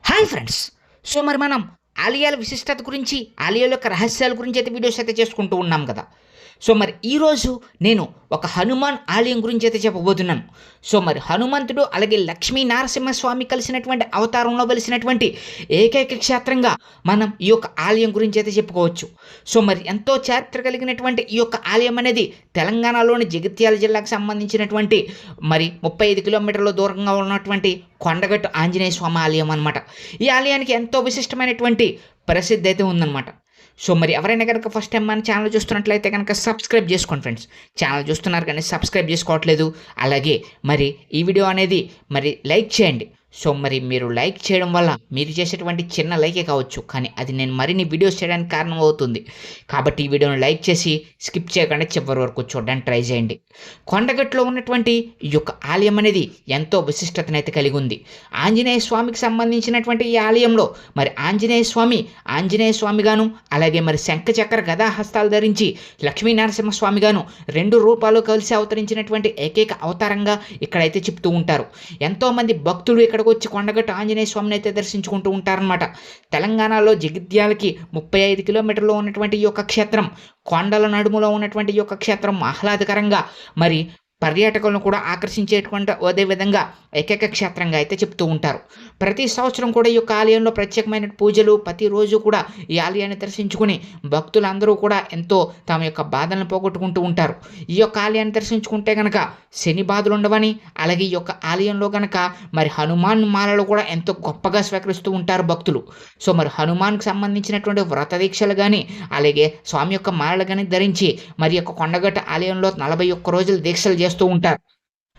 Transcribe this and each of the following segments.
Hi friends. So మరి మనం ఆలయాల విశిష్టత గురించి, ఆలయాల యొక్క రహస్యాల గురించి అయితే వీడియోస్ అయితే చేసుకుంటూ ఉన్నాం కదా. సో మరి ఈరోజు నేను ఒక హనుమాన్ ఆలయం గురించి అయితే చెప్పబోతున్నాను. సో మరి హనుమంతుడు అలాగే లక్ష్మీ నరసింహస్వామి కలిసినటువంటి అవతారంలో వెలిసినటువంటి ఏకైక క్షేత్రంగా మనం ఈ యొక్క ఆలయం గురించి అయితే చెప్పుకోవచ్చు. సో మరి ఎంతో చరిత్ర కలిగినటువంటి ఈ యొక్క ఆలయం అనేది తెలంగాణలోని జగిత్యాల జిల్లాకు సంబంధించినటువంటి మరి 35 కిలోమీటర్ల దూరంగా ఉన్నటువంటి కొండగట్టు ఆంజనేయ స్వామి ఆలయం అనమాట. ఈ ఆలయానికి ఎంతో విశిష్టమైనటువంటి ప్రసిద్ధి అయితే ఉందన్నమాట. సో మరి ఎవరైనా కనుక ఫస్ట్ టైం మన ఛానల్ చూస్తున్నట్లయితే కనుక సబ్స్క్రైబ్ చేసుకోండి ఫ్రెండ్స్. ఛానల్ చూస్తున్నారు కానీ సబ్స్క్రైబ్ చేసుకోవట్లేదు. అలాగే మరి ఈ వీడియో అనేది మరి లైక్ చేయండి. సో మరి మీరు లైక్ చేయడం వల్ల మీరు చేసేటువంటి చిన్న లైకే కావచ్చు, కానీ అది నేను మరిన్ని వీడియోస్ చేయడానికి కారణం అవుతుంది. కాబట్టి ఈ వీడియోని లైక్ చేసి స్కిప్ చేయకుండా చివరి వరకు చూడడానికి ట్రై చేయండి. కొండగట్టులో ఉన్నటువంటి ఈ యొక్క ఆలయం అనేది ఎంతో విశిష్టతనైతే కలిగి ఉంది. ఆంజనేయ స్వామికి సంబంధించినటువంటి ఈ ఆలయంలో మరి ఆంజనేయ స్వామిగాను, అలాగే మరి శంఖ చక్ర గదా హస్తాలు ధరించి లక్ష్మీ నరసింహస్వామిగాను 2 రూపాలు కలిసి అవతరించినటువంటి ఏకైక అవతారంగా ఇక్కడైతే చెప్తూ ఉంటారు. ఎంతోమంది భక్తులు ఇక్కడ వచ్చి కొండగట్టు ఆంజనేయ స్వామిని అయితే దర్శించుకుంటూ ఉంటారనమాట. తెలంగాణలో జగిత్యాలకి 35 కిలోమీటర్లో ఉన్నటువంటి ఈ యొక్క క్షేత్రం, కొండల నడుములో ఉన్నటువంటి ఈ యొక్క క్షేత్రం ఆహ్లాదకరంగా మరి పర్యాటకులను కూడా ఆకర్షించేటువంటి అదే విధంగా ఏకైక క్షేత్రంగా అయితే చెప్తూ ఉంటారు. ప్రతి సంవత్సరం కూడా ఈ యొక్క ఆలయంలో ప్రత్యేకమైన పూజలు, ప్రతిరోజు కూడా ఈ ఆలయాన్ని దర్శించుకుని భక్తులందరూ కూడా ఎంతో తమ యొక్క బాధలను పోగొట్టుకుంటూ ఉంటారు. ఈ యొక్క ఆలయాన్ని దర్శించుకుంటే కనుక శని బాధలు ఉండవని, అలాగే ఈ యొక్క ఆలయంలో కనుక మరి హనుమాన్ మాలలు కూడా ఎంతో గొప్పగా స్వీకరిస్తూ ఉంటారు భక్తులు. సో మరి హనుమాన్కి సంబంధించినటువంటి వ్రత దీక్షలు కానీ, అలాగే స్వామి యొక్క మాలలు కానీ ధరించి మరి యొక్క కొండగట్ట ఆలయంలో 41 రోజులు దీక్షలు చేస్తూ ఉంటారు.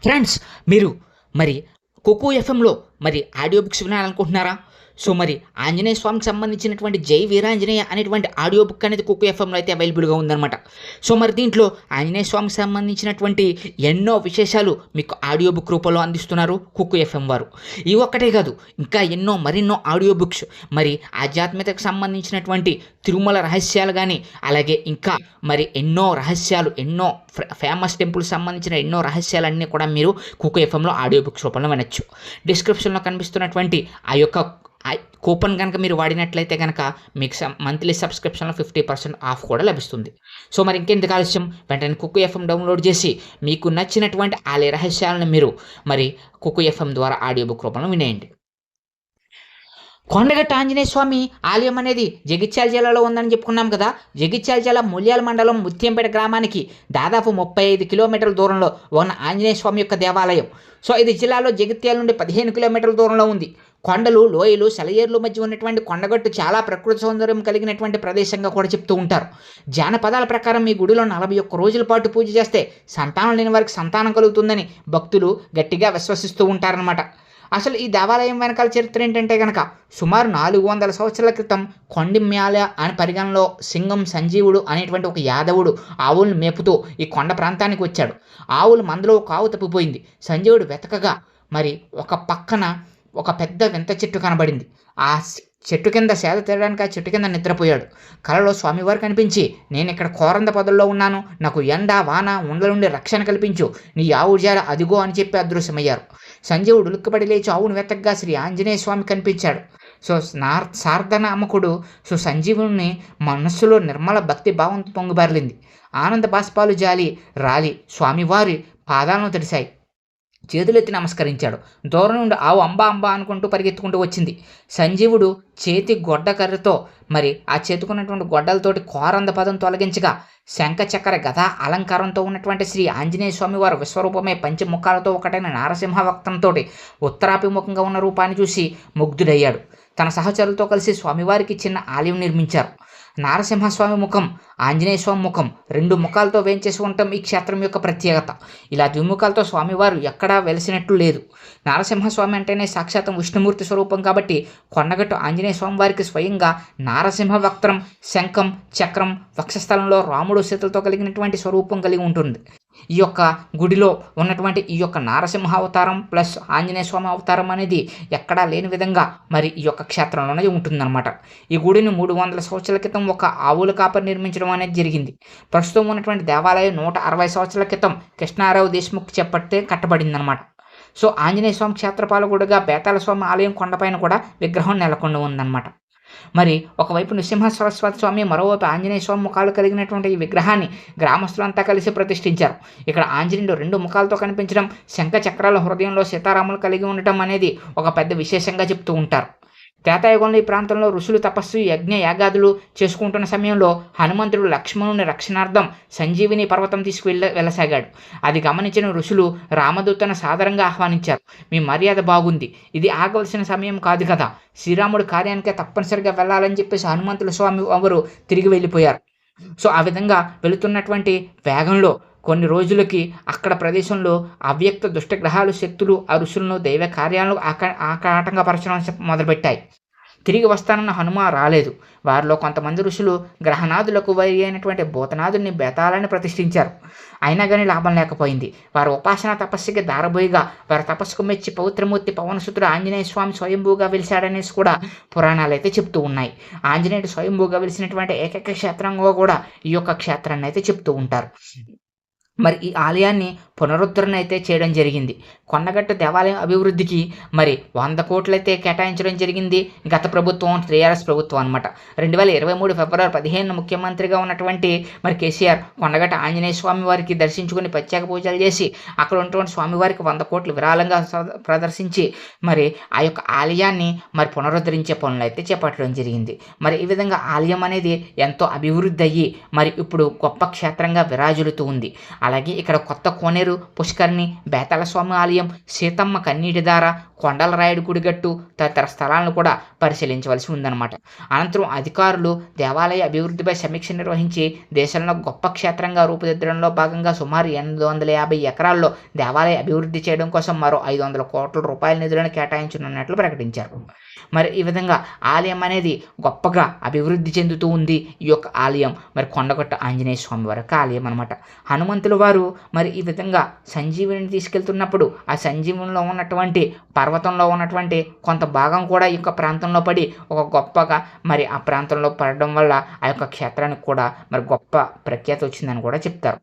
ఫ్రెండ్స్, మీరు మరి కుకు ఎఫ్ఎంలో మరి ఆడియో బుక్స్ వినాలనుకుంటున్నారా? సో మరి ఆంజనేయ స్వామికి సంబంధించినటువంటి జై వీరాంజనేయ అనేటువంటి ఆడియో బుక్ అనేది కుకు ఎఫ్ఎంలో అయితే అవైలబుల్గా ఉందన్నమాట. సో మరి దీంట్లో ఆంజనేయ స్వామికి సంబంధించినటువంటి ఎన్నో విశేషాలు మీకు ఆడియో బుక్ రూపంలో అందిస్తున్నారు కుకు ఎఫ్ఎం వారు. ఇవి ఒక్కటే కాదు, ఇంకా మరిన్నో ఆడియో బుక్స్ మరి ఆధ్యాత్మికతకు సంబంధించినటువంటి తిరుమల రహస్యాలు కానీ, అలాగే ఇంకా మరి ఎన్నో రహస్యాలు, ఎన్నో ఫేమస్ టెంపుల్కి సంబంధించిన ఎన్నో రహస్యాలన్నీ కూడా మీరు కుకు ఎఫ్ఎంలో ఆడియో బుక్స్ రూపంలో వినొచ్చు. డిస్క్రిప్షన్లో కనిపిస్తున్నటువంటి ఆ యొక్క కూపన్ కనుక మీరు వాడినట్లయితే కనుక మీకు మంత్లీ సబ్స్క్రిప్షన్లో 50% ఆఫ్ కూడా లభిస్తుంది. సో మరి ఇంకెందుకు ఆలస్యం, వెంటనే కుకు ఎఫ్ఎం డౌన్లోడ్ చేసి మీకు నచ్చినటువంటి ఆలయ రహస్యాలను మీరు మరి కుకు ఎఫ్ఎం ద్వారా ఆడియో బుక్ రూపంలో వినేయండి. కొండగట్టు ఆంజనేయ స్వామి ఆలయం అనేది జగిత్యాల జిల్లాలో ఉందని చెప్పుకున్నాం కదా. జగిత్యాల జిల్లా ముల్యాల మండలం ముత్యంపేట గ్రామానికి దాదాపు 35 కిలోమీటర్ల దూరంలో ఉన్న ఆంజనేయ స్వామి యొక్క దేవాలయం. సో ఇది జిల్లాలో జగిత్యాల నుండి 15 కిలోమీటర్ల దూరంలో ఉంది. కొండలు, లోయలు, సెలయేర్లు మధ్య ఉన్నటువంటి కొండగట్టు చాలా ప్రకృతి సౌందర్యం కలిగినటువంటి ప్రదేశంగా కూడా చెప్తూ ఉంటారు. జానపదాల ప్రకారం ఈ గుడిలో 41 రోజుల పాటు పూజ చేస్తే సంతానం లేని వారికి సంతానం కలుగుతుందని భక్తులు గట్టిగా విశ్వసిస్తూ ఉంటారనమాట. అసలు ఈ దేవాలయం వెనకాల చరిత్ర ఏంటంటే కనుక సుమారు 400 సంవత్సరాల క్రితం కొండిమ్యాల అని పరిగణలో సింగం సంజీవుడు అనేటువంటి ఒక యాదవుడు ఆవులను మేపుతూ ఈ కొండ ప్రాంతానికి వచ్చాడు. ఆవులు మందలో ఒక ఆవు తప్పిపోయింది. సంజీవుడు వెతకగా మరి ఒక పక్కన ఒక పెద్ద వింత చెట్టు కనబడింది. ఆ చెట్టు కింద సేద తీయడానికి ఆ చెట్టు కింద నిద్రపోయాడు. కలలో స్వామివారు కనిపించి, నేను ఇక్కడ కోరంద పొదల్లో ఉన్నాను, నాకు ఎండ వాన ఉండల నుండి రక్షణ కల్పించు, నీ ఆవు జాడ అదిగో అని చెప్పి అదృశ్యమయ్యారు. సంజీవుడు ఉలిక్కిపడి లేచి ఆవును వెతకగా శ్రీ ఆంజనేయ స్వామి కనిపించాడు. సో సార్ధనామకుడు సంజీవుని మనస్సులో నిర్మల భక్తి భావంతో పొంగిబారలింది. ఆనంద బాష్పాలు జాలి రాలి స్వామివారి పాదాలను తడిశాయి. చేతులెత్తి నమస్కరించాడు. దూరం నుండి ఆవు అంబా అంబా అనుకుంటూ పరిగెత్తుకుంటూ వచ్చింది. సంజీవుడు చేతి గొడ్డ కర్రతో మరి ఆ చేతుకున్నటువంటి గొడ్డలతోటి కోరంద పదం తొలగించగా శంఖ చక్ర గదా అలంకారంతో ఉన్నటువంటి శ్రీ ఆంజనేయ స్వామి వారు విశ్వరూపమే పంచముఖాలతో ఒకటైన నారసింహ వక్తంతో ఉత్తరాభిముఖంగా ఉన్న రూపాన్ని చూసి ముగ్ధుడయ్యాడు. తన సహచరులతో కలిసి స్వామివారికి చిన్న ఆలయం నిర్మించారు. నారసింహస్వామి ముఖం, ఆంజనేయ స్వామి ముఖం 2 ముఖాలతో వేంచేసి ఉండటం ఈ క్షేత్రం యొక్క ప్రత్యేకత. ఇలా ద్విముఖాలతో స్వామివారు ఎక్కడా వెలిసినట్లు లేదు. నారసింహస్వామి అంటేనే సాక్షాతం విష్ణుమూర్తి స్వరూపం కాబట్టి కొండగట్టు ఆంజనేయ స్వామి వారికి స్వయంగా నారసింహ వక్త్రం, శంఖం, చక్రం, వక్షస్థలంలో రాముడు సీతలతో కలిగినటువంటి స్వరూపం కలిగి ఉంటుంది. ఈ యొక్క గుడిలో ఉన్నటువంటి ఈ యొక్క నారసింహ అవతారం ప్లస్ ఆంజనేయ స్వామి అవతారం అనేది ఎక్కడా లేని విధంగా మరి ఈ యొక్క క్షేత్రంలోనే ఉంటుందన్నమాట. ఈ గుడిని 300 సంవత్సరాల క్రితం ఒక ఆవుల కాపరి నిర్మించడం అనేది జరిగింది. ప్రస్తుతం ఉన్నటువంటి దేవాలయం 160 సంవత్సరాల క్రితం కృష్ణారావు దేశ్ముఖ్ చేపట్టే కట్టబడిందనమాట. సో ఆంజనేయ స్వామి క్షేత్రపాలకుడుగా బేతాళ స్వామి ఆలయం కొండపైన కూడా విగ్రహం నెలకొని ఉందన్నమాట. మరి ఒకవైపు నృసింహ సరస్వతి స్వామి, మరోవైపు ఆంజనేయ స్వామి ముఖాలు కలిగినటువంటి ఈ విగ్రహాన్ని గ్రామస్తులంతా కలిసి ప్రతిష్ఠించారు. ఇక్కడ ఆంజనేయుడు 2 ముఖాలతో కనిపించడం, శంఖ చక్రాల హృదయంలో సీతారాములు కలిగి ఉండటం అనేది ఒక పెద్ద విశేషంగా చెప్తూ ఉంటారు. త్రేతాయుగంలో ఈ ప్రాంతంలో ఋషులు తపస్సు, యజ్ఞ యాగాదులు చేసుకుంటున్న సమయంలో హనుమంతుడు లక్ష్మణుని రక్షణార్థం సంజీవిని పర్వతం వెళ్ళసాగాడు. అది గమనించిన ఋషులు రామదూతను సాదరంగా ఆహ్వానించారు. మీ మర్యాద బాగుంది, ఇది ఆగవలసిన సమయం కాదు కదా, శ్రీరాముడి కార్యానికే తప్పనిసరిగా వెళ్ళాలని చెప్పేసి హనుమంతుల స్వామి వారు తిరిగి వెళ్ళిపోయారు. సో ఆ విధంగా వెళుతున్నటువంటి వేగంలో కొన్ని రోజులకి అక్కడ ప్రదేశంలో అవ్యక్త దుష్టగ్రహాలు, శక్తులు ఆ ఋషులను దైవ కార్యాలను ఆటంకపరచడం మొదలుపెట్టాయి. తిరిగి వస్తానన్న హనుమ రాలేదు. వారిలో కొంతమంది ఋషులు గ్రహనాథులకు వైరి అయినటువంటి భూతనాథుని బేతాళాన్ని ప్రతిష్ఠించారు. అయినా కానీ లాభం లేకపోయింది. వారి ఉపాసన తపస్సుకి దారబోయిగా వారి తపస్సుకు మెచ్చి పవిత్రమూర్తి పవనసుతుడు ఆంజనేయ స్వామి స్వయంభూగా వెలిశాడనేసి కూడా పురాణాలు అయితే చెప్తూ ఉన్నాయి. ఆంజనేయుడు స్వయంభూగా వెలిసినటువంటి ఏకైక క్షేత్రంగా కూడా ఈ యొక్క క్షేత్రాన్ని అయితే చెప్తూ ఉంటారు. మరి ఈ ఆలయాన్ని పునరుద్ధరణ అయితే చేయడం జరిగింది. కొండగట్టు దేవాలయం అభివృద్ధికి మరి 100 కోట్లయితే కేటాయించడం జరిగింది గత ప్రభుత్వం, టీఆర్ఎస్ ప్రభుత్వం అనమాట. 2023 ఫిబ్రవరి 15 ముఖ్యమంత్రిగా ఉన్నటువంటి మరి కేసీఆర్ కొండగట్టు ఆంజనేయ స్వామి వారికి దర్శించుకుని ప్రత్యేక పూజలు చేసి అక్కడ ఉన్నటువంటి స్వామివారికి 100 కోట్లు విరాళంగా ప్రదర్శించి మరి ఆ యొక్క ఆలయాన్ని మరి పునరుద్ధరించే పనులు అయితే చేపట్టడం జరిగింది. మరి ఈ విధంగా ఆలయం అనేది ఎంతో అభివృద్ధి అయ్యి మరి ఇప్పుడు గొప్ప క్షేత్రంగా విరాజిల్లుతూ ఉంది. అలాగే ఇక్కడ కొత్త కోనేరు, పుష్కరిణి, బేతాళ స్వామి ఆలయం, సీతమ్మ కన్నీటిధార, కొండల రాయుడు గుడిగట్టు తదితర స్థలాలను కూడా పరిశీలించవలసి ఉందన్నమాట. అనంతరం అధికారులు దేవాలయ అభివృద్ధిపై సమీక్ష నిర్వహించి దేశంలో గొప్ప క్షేత్రంగా రూపుదిద్దడంలో భాగంగా సుమారు 850 ఎకరాల్లో దేవాలయ అభివృద్ధి చేయడం కోసం మరో 500 కోట్ల రూపాయల నిధులను కేటాయించనున్నట్లు ప్రకటించారు. మరి ఈ విధంగా ఆలయం అనేది గొప్పగా అభివృద్ధి చెందుతూ ఉంది. ఈ యొక్క ఆలయం మరి కొండగట్టు ఆంజనేయ స్వామి వారి ఆలయం అనమాట. హనుమంతుల వారు మరి ఈ విధంగా సంజీవిని తీసుకెళ్తున్నప్పుడు ఆ సంజీవనిలో ఉన్నటువంటి పర్వతంలో ఉన్నటువంటి కొంత భాగం కూడా ఈ యొక్క ప్రాంతంలో పడి ఒక గొప్పగా మరి ఆ ప్రాంతంలో పడడం వల్ల ఆ యొక్క క్షేత్రానికి కూడా మరి గొప్ప ప్రఖ్యాతి వచ్చిందని కూడా చెప్తారు.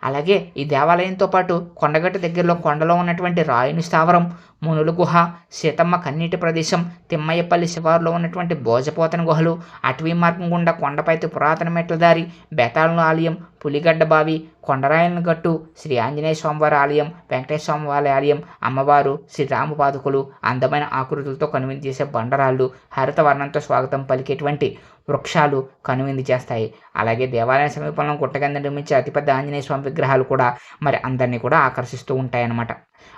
అలాగే ఈ దేవాలయంతో పాటు కొండగట్టు దగ్గరలో కొండలో ఉన్నటువంటి రాయుని స్థావరం, మునుల గుహ, సీతమ్మ కన్నీటి ప్రదేశం, తిమ్మయ్యపల్లి శివారులో ఉన్నటువంటి భోజపోతన గుహలు, అటవీ మార్గం గుండా కొండపైకి పురాతన మెట్ల దారి, బేతాళం ఆలయం, పులిగడ్డ బావి, కొండరాయల గట్టు, శ్రీ ఆంజనేయ స్వామివారి ఆలయం, వెంకటేశ్వర స్వామివారి ఆలయం, అమ్మవారు, శ్రీ రామపాదుకులు, అందమైన ఆకృతులతో కనువిందు చేసే బండరాళ్ళు, హరిత వర్ణంతో స్వాగతం పలికేటువంటి వృక్షాలు కనువిందు చేస్తాయి. అలాగే దేవాలయం సమీపంలో గుట్టగంద నిర్మించే అతిపెద్ద ఆంజనేయ స్వామి విగ్రహాలు కూడా మరి అందరినీ కూడా ఆకర్షిస్తూ ఉంటాయన్నమాట.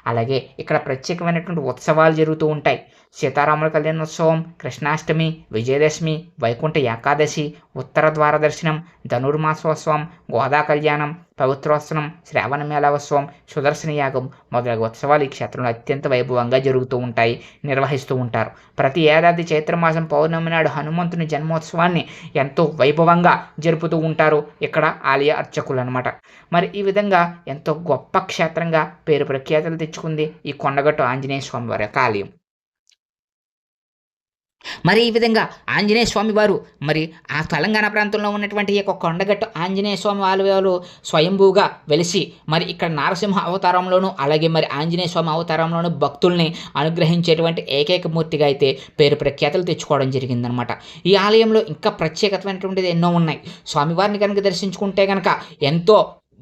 అలాగే ఇక్కడ ప్రత్యేకమైనటువంటి ఉత్సవాలు జరుగుతూ ఉంటాయి. సీతారాముల కళ్యాణోత్సవం, కృష్ణాష్టమి, విజయదశమి, వైకుంఠ ఏకాదశి, ఉత్తర ద్వార దర్శనం, ధనుర్మాసోత్సవం, గోదా కళ్యాణం, పవిత్రోత్సవం, శ్రావణ మేళోత్సవం, సుదర్శన యాగం మొదలగు ఉత్సవాలు ఈ క్షేత్రంలో అత్యంత వైభవంగా జరుగుతూ ఉంటాయి, నిర్వహిస్తూ ఉంటారు. ప్రతి ఏడాది చైత్రమాసం పౌర్ణమి నాడు హనుమంతుని జన్మోత్సవాన్ని ఎంతో వైభవంగా జరుపుతూ ఉంటారు ఇక్కడ ఆలయ అర్చకులు అనమాట. మరి ఈ విధంగా ఎంతో గొప్ప క్షేత్రంగా పేరు ప్రఖ్యాతులు తెచ్చుకుంది ఈ కొండగట్టు ఆంజనేయ స్వామి వారి యొక్క ఆలయం. మరి ఈ విధంగా ఆంజనేయ స్వామి వారు మరి ఆ తెలంగాణ ప్రాంతంలో ఉన్నటువంటి ఈ యొక్క కొండగట్టు ఆంజనేయ స్వామి ఆలయాలు స్వయంభూగా వెలిసి మరి ఇక్కడ నారసింహ అవతారంలోనూ అలాగే మరి ఆంజనేయ స్వామి అవతారంలోనూ భక్తుల్ని అనుగ్రహించేటువంటి ఏకైక మూర్తిగా అయితే పేరు ప్రఖ్యాతులు తెచ్చుకోవడం జరిగిందనమాట. ఈ ఆలయంలో ఇంకా ప్రత్యేకమైనటువంటిది ఎన్నో ఉన్నాయి. స్వామివారిని కనుక దర్శించుకుంటే కనుక ఎంతో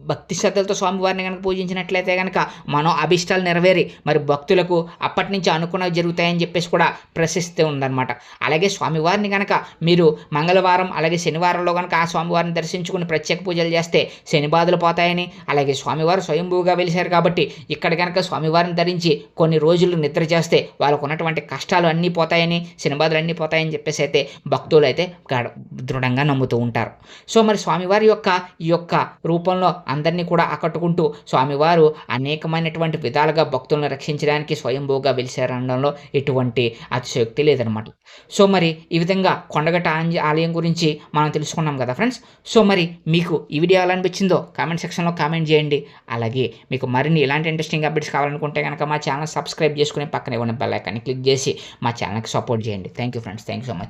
భక్తి శ్రద్ధలతో స్వామివారిని కనుక పూజించినట్లయితే కనుక మనో అభిష్టాలు నెరవేరి మరి భక్తులకు అప్పటి నుంచి అనుకున్నవి జరుగుతాయని చెప్పేసి కూడా ప్రశస్తి ఉందన్నమాట. అలాగే స్వామివారిని కనుక మీరు మంగళవారం అలాగే శనివారంలో కనుక ఆ స్వామివారిని దర్శించుకుని ప్రత్యేక పూజలు చేస్తే శని బాధలు పోతాయని, అలాగే స్వామివారు స్వయంభూగా వెలిశారు కాబట్టి ఇక్కడ కనుక స్వామివారిని ధరించి కొన్ని రోజులు నిద్ర చేస్తే వాళ్ళకు ఉన్నటువంటి కష్టాలు అన్నీ పోతాయని, శని బాధలు అన్నీ పోతాయని చెప్పేసి అయితే భక్తులు అయితే దృఢంగా నమ్ముతూ ఉంటారు. సో మరి స్వామివారి యొక్క ఈ యొక్క రూపంలో అందరినీ కూడా ఆకట్టుకుంటూ స్వామివారు అనేకమైనటువంటి విధాలుగా భక్తులను రక్షించడానికి స్వయంభూగా వెలిశారనడంలో ఎటువంటి అతిశయోక్తి లేదనమాట. సో మరి ఈ విధంగా కొండగట్ట ఆలయం గురించి మనం తెలుసుకున్నాం కదా ఫ్రెండ్స్. సో మరి మీకు ఈ వీడియో ఎలా అనిపించిందో కామెంట్ సెక్షన్లో కామెంట్ చేయండి. అలాగే మీకు మరిన్ని ఇలాంటి ఇంట్రెస్టింగ్ అప్డేట్స్ కావాలనుకుంటే కనుక మా ఛానల్ సబ్స్క్రైబ్ చేసుకుని పక్కనే ఉన్న బెల్ ఐకాన్ని క్లిక్ చేసి మా ఛానల్కి సపోర్ట్ చేయండి. Thank you friends, thank you so much.